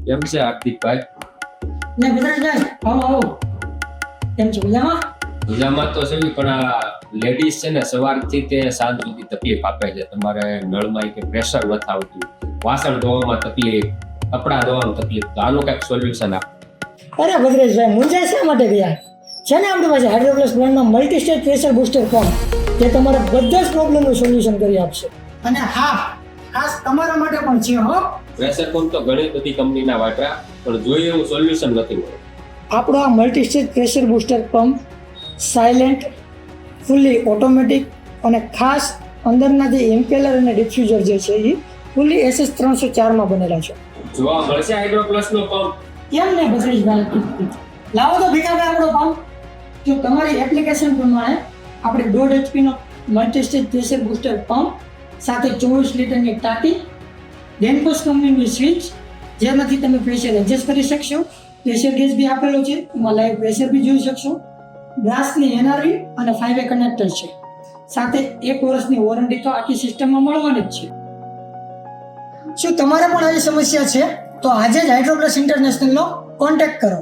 કેમ છે હાર્દિકભાઈ? ને ભદ્રેશભાઈ આવો કેમ છો મજામાં? મજામાં તો છે પણ આ લેડીઝ છે ને સવારથી તે સાંજ સુધી તકલીફ આપે છે. તમારે નળમાં કે પ્રેશર નથી આવતું, વાસણ ધોવામાં તકલીફ, કપડાં ધોવામાં તકલીફ, તો આનું કંઈક સોલ્યુશન આપ. અરે ભદ્રેશભાઈ મુંજાઈ શા માટે ગયા છે ને આપણી પાસે હાઇડ્રોપ્લસ બ્રાન્ડમાં multi stage pressure booster pump જે તમારા બધા જ પ્રોબ્લેમનું સોલ્યુશન કરી આપશે. અને હા, ખાસ તમારા માટે પણ છે હો. પ્રેશર પંપ તો ઘણી બધી કંપનીના વાપર્યા પણ જોઈએ એવું સોલ્યુશન નથી મળ્યું. આપણો આ multi stage pressure booster pump silent, ફૂલી ઓટોમેટિક અને ખાસ અંદરના જે ઇમ્પેલર અને ડિફ્યુઝર જે છે એ ફૂલી SS304 બનેલા છે. જોવા મળશે હાઇડ્રોપ્લસનો પંપ? કેમ ને ભદ્રેશભાઈ, લાવો તો ભીખાભાઈ આપણો પંપ. જો તમારી એપ્લિકેશન પ્રમાણે આપણે 1.5 HP નો multi stage pressure booster pump સાથે 24 લીટરની ટાંકી, ડેન્કોસ કંપનીની સ્વિચ જેનાથી તમે પ્રેશર એડજસ્ટ કરી શકશો, પ્રેશર ગેજ બી આપેલો છે, એમાં લાઈવ પ્રેશર બી જોઈ શકશો, બ્રાસની એનઆરવી અને 5A કનેક્ટર છે, સાથે 1 વર્ષની વોરંટી તો આખી સિસ્ટમમાં મળવાની જ છે. શું તમારે પણ આવી સમસ્યા છે તો આજે જ હાઇડ્રોપ્લસ ઇન્ટરનેશનલનો કોન્ટેક્ટ કરો.